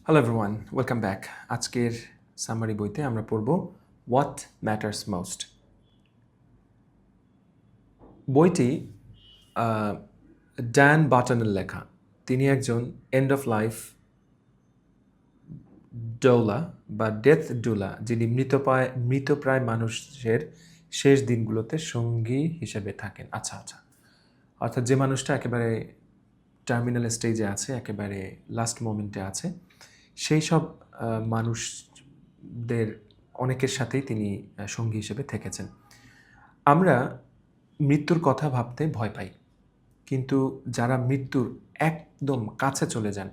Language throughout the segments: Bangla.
Hello everyone, welcome back. আজকের সামারি বইতে আমরা পড়ব হোয়াট ম্যাটার্স মোস্ট। বইটি ড্যান বাটনের লেখা। তিনি একজন এন্ড অফ লাইফ ডৌলা বা ডেথ ডুলা, যিনি মৃতপ্রায় মানুষের শেষ দিনগুলোতে সঙ্গী হিসেবে থাকেন। আচ্ছা, অর্থাৎ যে মানুষটা একেবারে টার্মিনাল স্টেজে আছে, একেবারে লাস্ট মোমেন্টে আছে, সেই সব মানুষদের অনেকের সাথেই তিনি সঙ্গী হিসেবে থেকেছেন। আমরা মৃত্যুর কথা ভাবতে ভয় পাই, কিন্তু যারা মৃত্যুর একদম কাছে চলে যান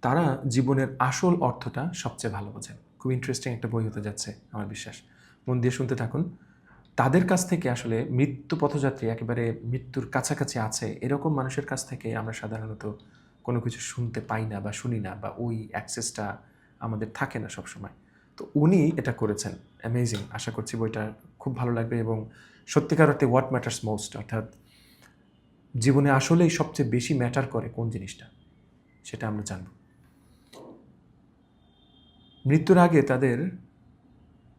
তারা জীবনের আসল অর্থটা সবচেয়ে ভালো বোঝেন। খুব ইন্টারেস্টিং একটা বই হতে যাচ্ছে আমার বিশ্বাস। মন দিয়ে শুনতে থাকুন। তাদের কাছ থেকে আসলে মৃত্যু পথযাত্রী একেবারে মৃত্যুর কাছাকাছি আছে এরকম মানুষের কাছ থেকে আমরা সাধারণত কোনো কিছু শুনতে পাই না বা শুনি না, বা ওই অ্যাক্সেসটা আমাদের থাকে না সবসময়। তো উনি এটা করেছেন, অ্যামেজিং। আশা করছি বইটা খুব ভালো লাগবে এবং সত্যিকার অর্থে হোয়াট ম্যাটার্স মোস্ট, অর্থাৎ জীবনে আসলেই সবচেয়ে বেশি ম্যাটার করে কোন জিনিসটা সেটা আমরা জানব। মৃত্যুর আগে তাদের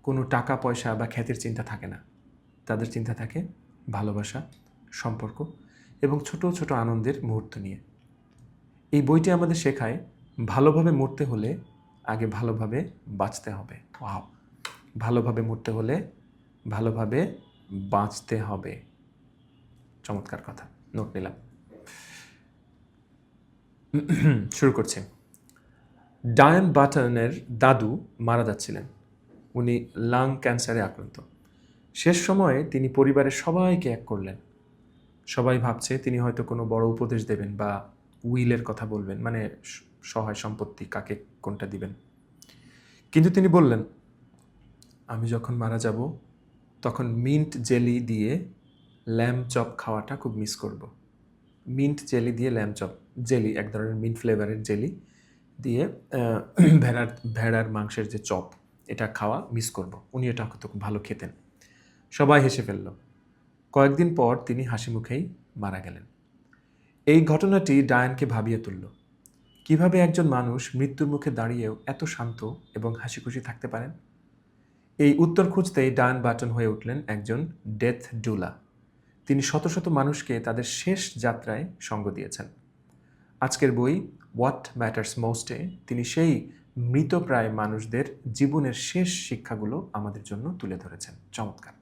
কোনো টাকা পয়সা বা খ্যাতির চিন্তা থাকে না। তাদের চিন্তা থাকে ভালোবাসা, সম্পর্ক এবং ছোট ছোট আনন্দের মুহূর্ত নিয়ে। এই বইটি আমাদের শেখায় ভালোভাবে মরতে হলে আগে ভালোভাবে বাঁচতে হবে। ওয়াও! ভালোভাবে মরতে হলে ভালোভাবে বাঁচতে হবে। চমৎকার কথা, নোট নিলাম। শুরু করছি। ডায়ান বাটনের দাদু মারা যাচ্ছিলেন। উনি লাং ক্যান্সারে আক্রান্ত। শেষ সময়ে তিনি পরিবারের সবাইকে এক করলেন। সবাই ভাবছে তিনি হয়তো কোনো বড় উপদেশ দেবেন বা উইলের কথা বলবেন, মানে সহায় সম্পত্তি কাকে কোনটা দিবেন। কিন্তু তিনি বললেন, আমি যখন মারা যাব তখন মিন্ট জেলি দিয়ে ল্যাম্ব চপ খাওয়াটা খুব মিস করব। মিন্ট জেলি দিয়ে ল্যাম্ব চপ, জেলি এক ধরনের মিন্ট ফ্লেভারের জেলি দিয়ে ভেড়ার মাংসের যে চপ, এটা খাওয়া মিস করব। উনি এটা হয়তো খুব ভালো খেতেন। সবাই হেসে ফেলল। কয়েকদিন পর তিনি হাসি মুখেই মারা গেলেন। এই ঘটনাটি ডায়ানকে ভাবিয়ে তুলল। কিভাবে একজন মানুষ মৃত্যুর মুখে দাঁড়িয়েও এত শান্ত এবং হাসিখুশি থাকতে পারেন? এই উত্তর খুঁজতেই ডায়ান বাটন হয়ে উঠলেন একজন ডেথ ডুলা। তিনি শত শত মানুষকে তাদের শেষ যাত্রায় সঙ্গ দিয়েছেন। আজকের বই হোয়াট ম্যাটার্স মোস্টে তিনি সেই মৃতপ্রায় মানুষদের জীবনের শেষ শিক্ষাগুলো আমাদের জন্য তুলে ধরেছেন। চমৎকার।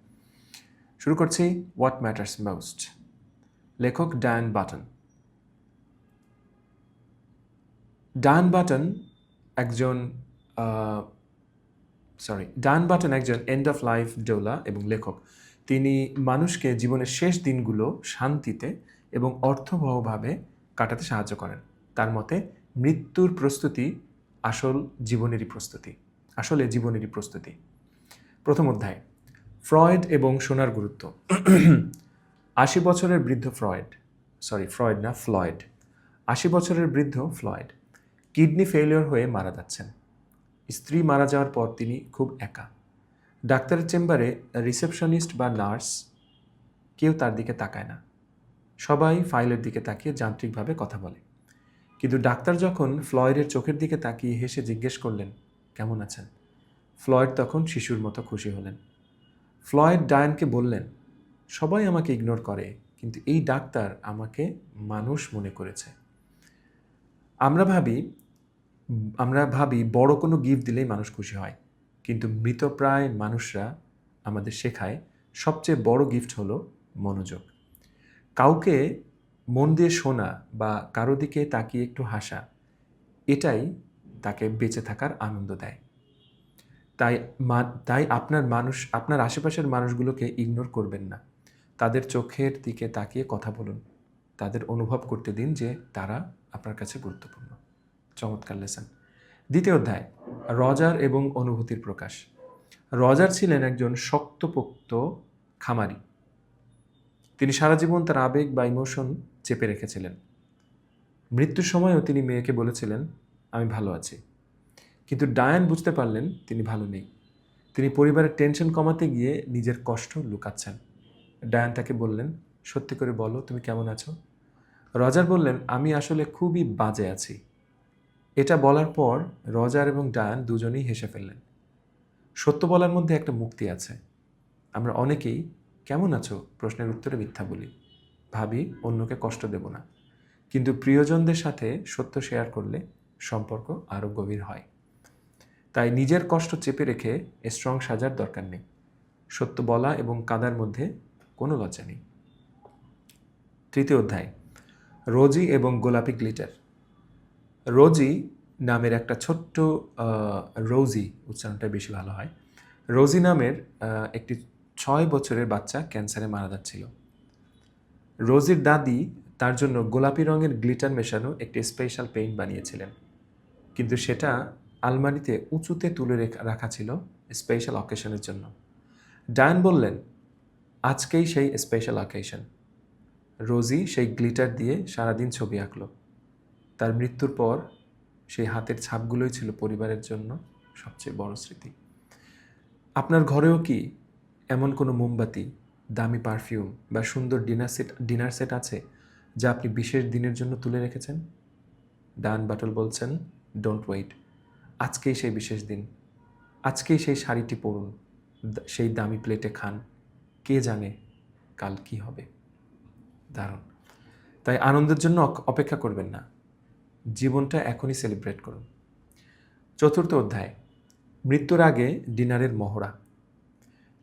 শুরু করছি হোয়াট ম্যাটার্স মোস্ট। লেখক ডায়ান বাটন। ডায়ান বাটন একজন এন্ড অফ লাইফ ডৌলা এবং লেখক। তিনি মানুষকে জীবনের শেষ দিনগুলো শান্তিতে এবং অর্থবহভাবে কাটাতে সাহায্য করেন। তার মতে মৃত্যুর প্রস্তুতি আসলে জীবনেরই প্রস্তুতি। প্রথম অধ্যায়, ফ্রয়েড এবং সোনার গুরুত্ব। 80 বছরের বৃদ্ধ ফ্লয়েড। 80 বছরের বৃদ্ধ ফ্লয়েড কিডনি ফেলিওর হয়ে মারা যাচ্ছেন। স্ত্রী মারা যাওয়ার পর তিনি খুব একা। ডাক্তারের চেম্বারে রিসেপশনিস্ট বা নার্স কেউ তার দিকে তাকায় না। সবাই ফাইলের দিকে তাকিয়ে যান্ত্রিকভাবে কথা বলে। কিন্তু ডাক্তার যখন ফ্লয়েডের চোখের দিকে তাকিয়ে হেসে জিজ্ঞেস করলেন, কেমন আছেন? ফ্লয়েড তখন শিশুর মতো খুশি হলেন। ফ্লয়েড ডায়ানকে বললেন, সবাই আমাকে ইগনোর করে, কিন্তু এই ডাক্তার আমাকে মানুষ মনে করেছে। আমরা ভাবি বড় কোনো গিফট দিলেই মানুষ খুশি হয়, কিন্তু মৃতপ্রায় মানুষরা আমাদের শেখায় সবচেয়ে বড় গিফট হলো মনোযোগ। কাউকে মন দিয়ে শোনা বা কারো দিকে তাকিয়ে একটু হাসা, এটাই তাকে বেঁচে থাকার আনন্দ দেয়। তাই আপনার আশেপাশের মানুষগুলোকে ইগনোর করবেন না। তাদের চোখের দিকে তাকিয়ে কথা বলুন। তাদের অনুভব করতে দিন যে তারা আপনার কাছে গুরুত্বপূর্ণ। চমৎকার লেসন। দ্বিতীয় অধ্যায়, রজার এবং অনুভূতির প্রকাশ। রজার ছিলেন একজন শক্তপোক্ত খামারি। তিনি সারা জীবন তার আবেগ বা ইমোশন চেপে রেখেছিলেন। মৃত্যুর সময়ও তিনি মেয়েকে বলেছিলেন, আমি ভালো আছি। কিন্তু ডায়ান বুঝতে পারলেন তিনি ভালো নেই। তিনি পরিবারের টেনশন কমাতে গিয়ে নিজের কষ্ট লুকাচ্ছেন। ডায়ান তাকে বললেন, সত্যি করে বলো তুমি কেমন আছো? রজার বললেন, আমি আসলে খুবই বাজে আছি। এটা বলার পর রজার এবং ডায়ান দুজনেই হেসে ফেললেন। সত্য বলার মধ্যে একটা মুক্তি আছে। আমরা অনেকেই কেমন আছো প্রশ্নের উত্তরে মিথ্যা বলি, ভাবি অন্যকে কষ্ট দেব না। কিন্তু প্রিয়জনদের সাথে সত্য শেয়ার করলে সম্পর্ক আরও গভীর হয়। তাই নিজের কষ্ট চেপে রেখে স্ট্রং সাজার দরকার নেই। সত্য বলা এবং কাঁদার মধ্যে কোনো লজ্জা নেই। তৃতীয় অধ্যায়, রোজি এবং গোলাপি গ্লিটার। রোজি নামের একটা ছোট্ট রোজি, উচ্চারণটা বেশি ভালো হয়, রোজি নামের একটি 6 বছরের বাচ্চা ক্যান্সারে মারা যাচ্ছিল। রোজির দাদি তার জন্য গোলাপি রঙের গ্লিটার মেশানো একটি স্পেশাল পেইন্ট বানিয়েছিলেন, কিন্তু সেটা আলমারিতে উঁচুতে তুলে রাখা ছিল স্পেশাল অকেশনের জন্য। ডায়ান বললেন, আজকেই সেই স্পেশাল অকেশন। রোজি সেই গ্লিটার দিয়ে সারাদিন ছবি আঁকল। তার মৃত্যুর পর সেই হাতের ছাপগুলোই ছিল পরিবারের জন্য সবচেয়ে বড় স্মৃতি। আপনার ঘরেও কি এমন কোনো মোমবাতি, দামি পারফিউম বা সুন্দর ডিনার সেট আছে যা আপনি বিশেষ দিনের জন্য তুলে রেখেছেন? ডায়ান বাটল বলছেন, ডোন্ট ওয়েট। আজকেই সেই বিশেষ দিন। আজকেই সেই শাড়িটি পরুন, সেই দামি প্লেটে খান। কে জানে কাল কি হবে। দারুণ। তাই আনন্দের জন্য অপেক্ষা করবেন না, জীবনটা এখনই সেলিব্রেট করুন। চতুর্থ অধ্যায়, মৃত্যুর আগে ডিনারের মহড়া।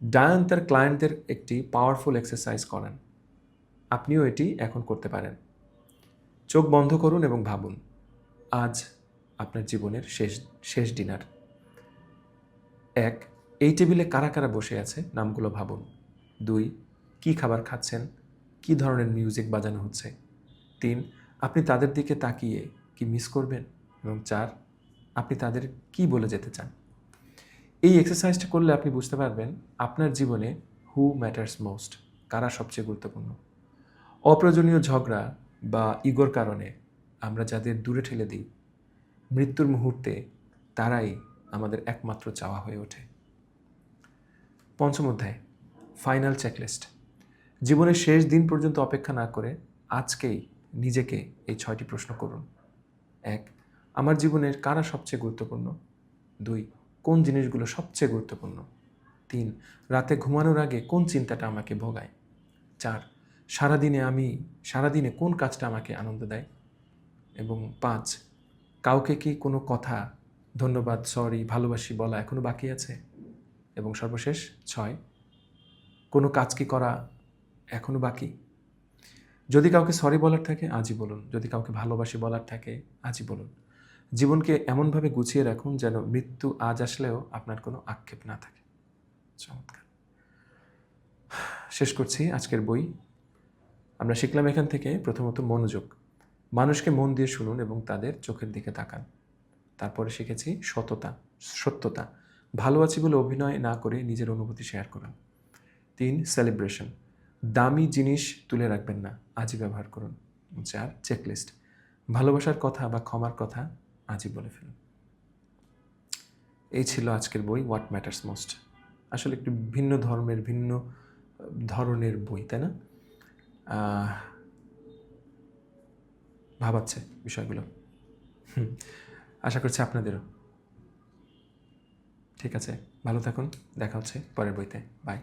ডায়ান তার ক্লায়েন্টদের একটি পাওয়ারফুল এক্সারসাইজ করান। আপনিও এটি এখন করতে পারেন। চোখ বন্ধ করুন এবং ভাবুন, আজ আপনার জীবনের শেষ ডিনার। 1, এই টেবিলে কারা কারা বসে আছে নামগুলো ভাবুন। 2, কি খাবার খাচ্ছেন, কি ধরনের মিউজিক বাজানো হচ্ছে। 3, আপনি তাদের দিকে তাকিয়ে কি মিস করবেন। এবং 4, আপনি তাদের কি বলে যেতে চান। এই এক্সারসাইজটা করলে আপনি বুঝতে পারবেন আপনার জীবনে হু ম্যাটার্স মোস্ট, কারা সবচেয়ে গুরুত্বপূর্ণ। অপ্রয়োজনীয় ঝগড়া বা ইগোর কারণে আমরা যাদের দূরে ঠেলে দিই, মৃত্যুর মুহূর্তে তারাই আমাদের একমাত্র চাওয়া হয়ে ওঠে। পঞ্চম অধ্যায়, ফাইনাল চেকলিস্ট। জীবনের শেষ দিন পর্যন্ত অপেক্ষা না করে আজকেই নিজেকে এই 6টি প্রশ্ন করুন। 1, আমার জীবনের কারা সবচেয়ে গুরুত্বপূর্ণ। 2, কোন জিনিসগুলো সবচেয়ে গুরুত্বপূর্ণ। 3, রাতে ঘুমানোর আগে কোন চিন্তাটা আমাকে ভোগায়। 4, সারাদিনে কোন কাজটা আমাকে আনন্দ দেয়। এবং 5, কাউকে কি কোনো কথা, ধন্যবাদ, সরি, ভালোবাসি বলা এখনও বাকি আছে। এবং সর্বশেষ 6, কোনো কাজ কি করা এখনও বাকি। যদি কাউকে সরি বলার থাকে আজই বলুন, যদি কাউকে ভালোবাসি বলার থাকে আজই বলুন। জীবনকে এমনভাবে গুছিয়ে রাখুন যেন মৃত্যু আজ আসলেও আপনার কোনো আক্ষেপ না থাকে। চমৎকার। শেষ করছি আজকের বই। আমরা শিখলাম এখান থেকে প্রথমত মনোযোগ। মানুষকে মন দিয়ে শুনুন এবং তাদের চোখের দিকে তাকান। তারপরে শিখেছি সত্যতা। ভালো আছি বলে অভিনয় না করে নিজের অনুভূতি শেয়ার করুন। 3, সেলিব্রেশন। দামি জিনিস তুলে রাখবেন না, আজই ব্যবহার করুন। 4, চেকলিস্ট। ভালোবাসার কথা বা ক্ষমার কথা আজই বলে ফেলুন। এই ছিল আজকের বই হোয়াট ম্যাটার্স মোস্ট। আসলে একটু ভিন্ন ধরনের বই, তাই না? ভাবাচ্ছে বিষয়গুলো। আশা করছি আপনাদেরও। ঠিক আছে, ভালো থাকুন, দেখা হচ্ছে পরের বইতে। বাই।